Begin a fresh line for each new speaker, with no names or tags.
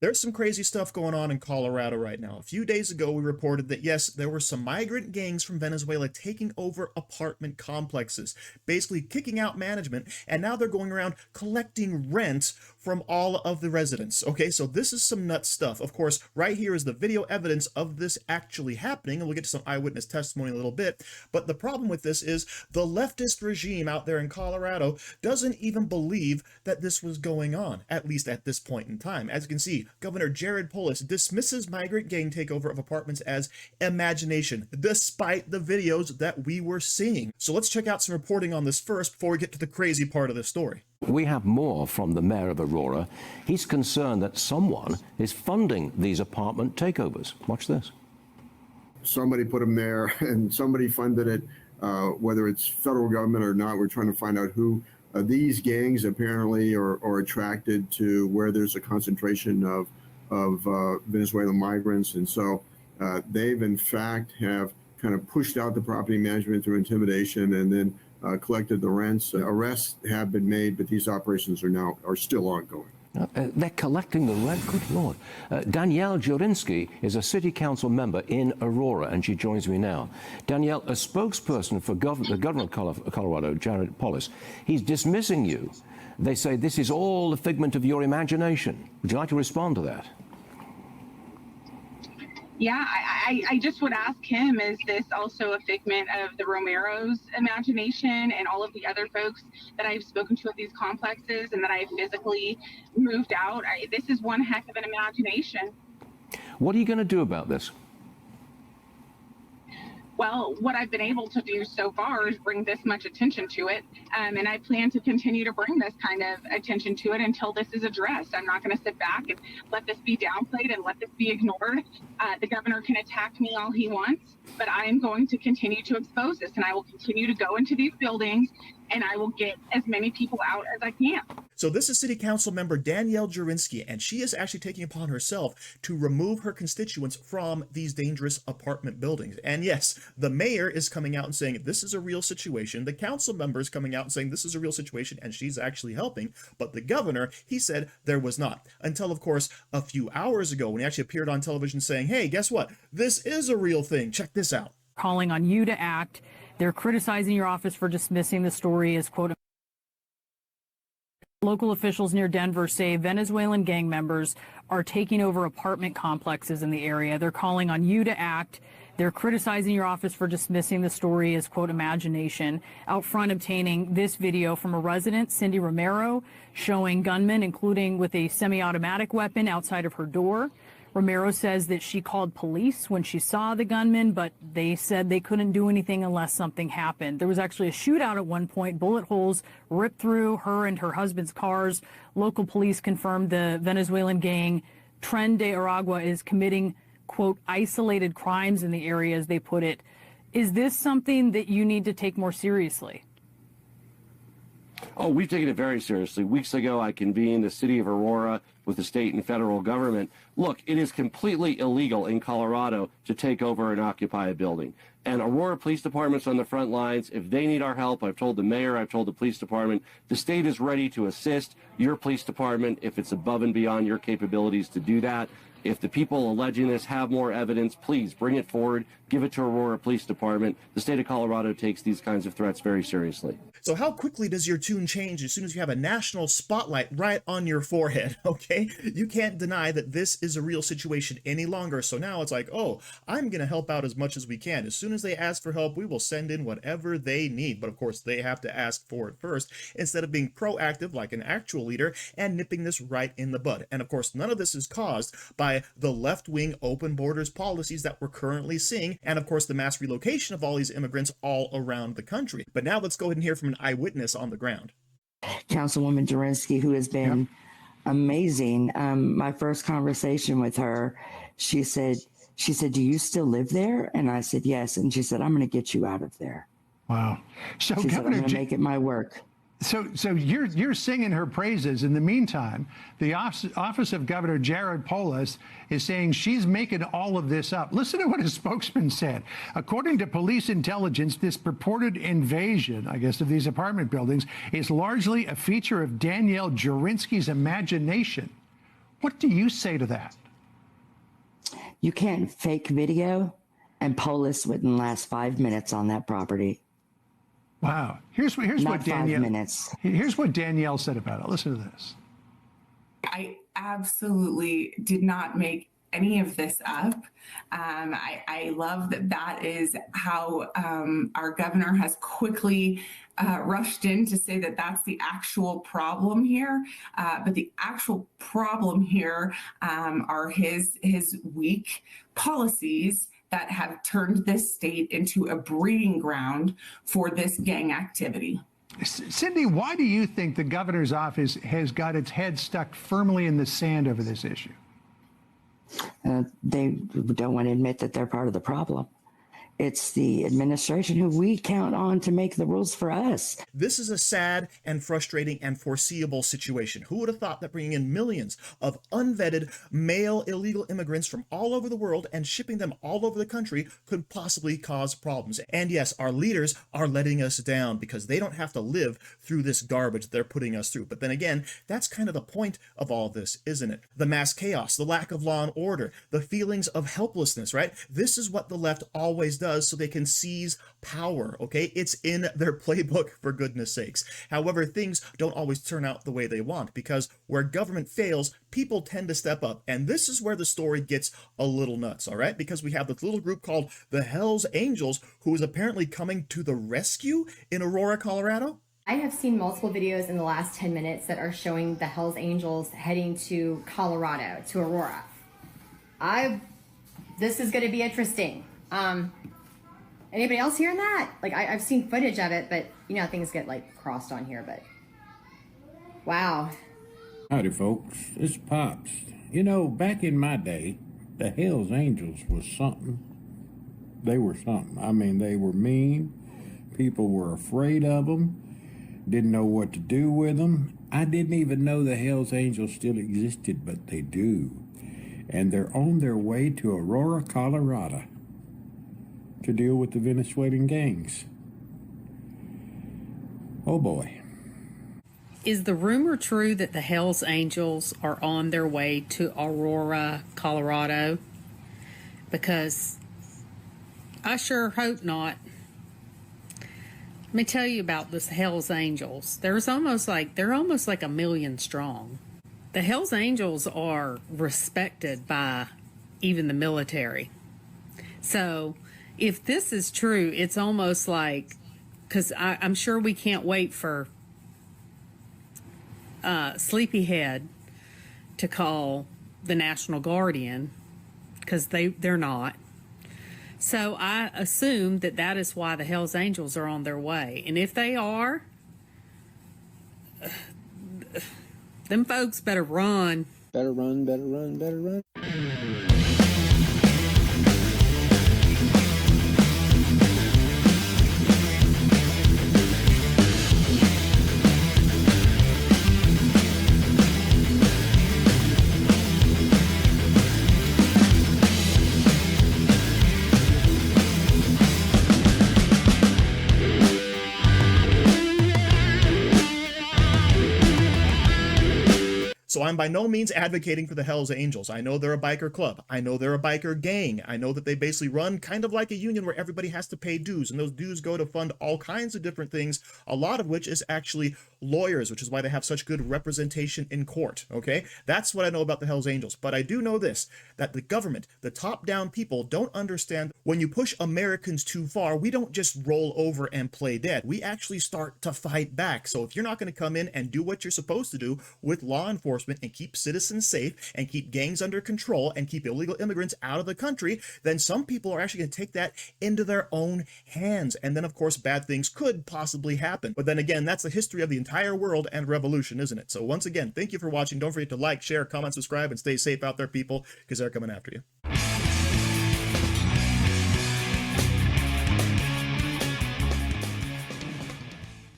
There's some crazy stuff going on in Colorado right now. A few days ago, we reported that yes, there were some migrant gangs from Venezuela taking over apartment complexes, basically kicking out management, and now they're going around collecting rent from all of the residents. Okay, so this is some nuts stuff. Of course, right here is the video evidence of this actually happening, and we'll get to some eyewitness testimony in a little bit. But the problem with this is the leftist regime out there in Colorado doesn't even believe that this was going on, at least at this point in time. As you can see, Governor Polis dismisses migrant gang takeover of apartments as imagination, despite the videos that we were seeing. So let's check out some reporting on this first before we get to the crazy part of this story.
We have more from the mayor of Aurora. He's concerned that someone is funding these apartment takeovers. Watch this.
Somebody put them there and somebody funded it, whether it's federal government or not. We're trying to find out who. These gangs apparently are attracted to where there's a concentration of Venezuelan migrants. And so they've in fact have kind of pushed out the property management through intimidation and then collected the rents. Arrests have been made, but these operations are still ongoing.
They're collecting the rent. Good Lord. Danielle Jurinsky is a city council member in Aurora, and she joins me now. Danielle, a spokesperson for the governor of Colorado, Governor Polis, he's dismissing you. They say this is all a figment of your imagination. Would you like to respond to that?
Yeah, I just would ask him, is this also a figment of the Romero's imagination and all of the other folks that I've spoken to at these complexes and that I've physically moved out? This is one heck of an imagination.
What are you going to do about this?
Well, what I've been able to do so far is bring this much attention to it. And I plan to continue to bring this kind of attention to it until this is addressed. I'm not going to sit back and let this be downplayed and let this be ignored. The governor can attack me all he wants, but I am going to continue to expose this, and I will continue to go into these buildings, and I will get as many people out as I can.
So this is City Council member Danielle Jurinsky, and she is actually taking upon herself to remove her constituents from these dangerous apartment buildings. And yes, the mayor is coming out and saying this is a real situation. The council member is coming out and saying this is a real situation, and she's actually helping. But the governor, he said there was not. Until, of course, a few hours ago when he actually appeared on television saying, hey, guess what? This is a real thing. Check this out.
Calling on you to act. They're criticizing your office for dismissing the story as, quote, local officials near Denver say Venezuelan gang members are taking over apartment complexes in the area. They're calling on you to act. They're criticizing your office for dismissing the story as, quote, imagination. Out front obtaining this video from a resident, Cindy Romero, showing gunmen, including with a semi-automatic weapon outside of her door. Romero says that she called police when she saw the gunman, but they said they couldn't do anything unless something happened. There was actually a shootout at one point. Bullet holes ripped through her and her husband's cars. Local police confirmed the Venezuelan gang Tren de Aragua is committing, quote, isolated crimes in the area, as they put it. Is this something that you need to take more seriously?
Oh, we've taken it very seriously. Weeks ago, I convened the city of Aurora with the state and federal government. Look, it is completely illegal in Colorado to take over and occupy a building. And Aurora Police Department's on the front lines. If they need our help, I've told the mayor, I've told the police department, the state is ready to assist your police department if it's above and beyond your capabilities to do that. If the people alleging this have more evidence, please bring it forward, give it to Aurora Police Department. The state of Colorado takes these kinds of threats very seriously.
So how quickly does your tune change as soon as you have a national spotlight right on your forehead, okay? You can't deny that this is a real situation any longer. So now it's like, oh, I'm going to help out as much as we can. As soon as they ask for help, we will send in whatever they need. But of course, they have to ask for it first instead of being proactive like an actual leader and nipping this right in the bud. And of course, none of this is caused by the left-wing open borders policies that we're currently seeing, and of course, the mass relocation of all these immigrants all around the country. But now let's go ahead and hear from an eyewitness on the ground.
Councilwoman Jurinsky, who has been amazing. My first conversation with her, she said, do you still live there? And I said, yes. And she said, I'm going to get you out of there.
Wow. So
she said, I'm going to make it my work.
So you're singing her praises. In the meantime, the office of Governor Polis is saying she's making all of this up. Listen to what a spokesman said. According to police intelligence, this purported invasion, I guess, of these apartment buildings is largely a feature of Danielle Jurinsky's imagination. What do you say to that?
You can't fake video, and Polis wouldn't last 5 minutes on that property.
Wow. Here's
Not
what
5
Danielle.
Here's
Here's what Danielle said about it. Listen to this.
I absolutely did not make any of this up. I love that that is how our governor has quickly rushed in to say that that's the actual problem here. But the actual problem here are his weak policies that have turned this state into a breeding ground for this gang activity.
Cindy, why do you think the governor's office has got its head stuck firmly in the sand over this issue?
They don't want to admit that they're part of the problem. It's the administration who we count on to make the rules for us.
This is a sad and frustrating and foreseeable situation. Who would have thought that bringing in millions of unvetted male illegal immigrants from all over the world and shipping them all over the country could possibly cause problems? And yes, our leaders are letting us down because they don't have to live through this garbage they're putting us through. But then again, that's kind of the point of all this, isn't it? The mass chaos, the lack of law and order, the feelings of helplessness, right? This is what the left always does so they can seize power, okay? It's in their playbook, for goodness sakes. However, things don't always turn out the way they want because where government fails, people tend to step up. And this is where the story gets a little nuts, all right? Because we have this little group called the Hells Angels who is apparently coming to the rescue in Aurora, Colorado.
I have seen multiple videos in the last 10 minutes that are showing the Hells Angels heading to Colorado, to Aurora. This is going to be interesting. Anybody else hearing that? Like, I've seen footage of it, but you know, things get like crossed on here, but wow.
Howdy, folks. It's Pops. You know, back in my day, the Hells Angels was something. They were something. I mean, they were mean. People were afraid of them. Didn't know what to do with them. I didn't even know the Hells Angels still existed, but they do. And they're on their way to Aurora, Colorado, to deal with the Venezuelan gangs. Oh boy.
Is the rumor true that the Hells Angels are on their way to Aurora, Colorado? Because I sure hope not. Let me tell you about this Hells Angels. They're almost like a million strong. The Hells Angels are respected by even the military. So if this is true, it's almost like, because I'm sure we can't wait for Sleepyhead to call the National Guardian, because they're not. So I assume that is why the Hells Angels are on their way. And if they are, them folks better run.
Better run, better run, better run.
So I'm by no means advocating for the Hells Angels. I know they're a biker club. I know they're a biker gang. I know that they basically run kind of like a union where everybody has to pay dues, and those dues go to fund all kinds of different things, a lot of which is actually lawyers, which is why they have such good representation in court, okay? That's what I know about the Hells Angels. But I do know this, that the government, the top-down people, don't understand when you push Americans too far, we don't just roll over and play dead. We actually start to fight back. So if you're not going to come in and do what you're supposed to do with law enforcement and keep citizens safe and keep gangs under control and keep illegal immigrants out of the country, then some people are actually going to take that into their own hands. And then, of course, bad things could possibly happen. But then again, that's the history of the entire world and revolution, isn't it? So once again, thank you for watching. Don't forget to like, share, comment, subscribe, and stay safe out there, people, because they're coming after you.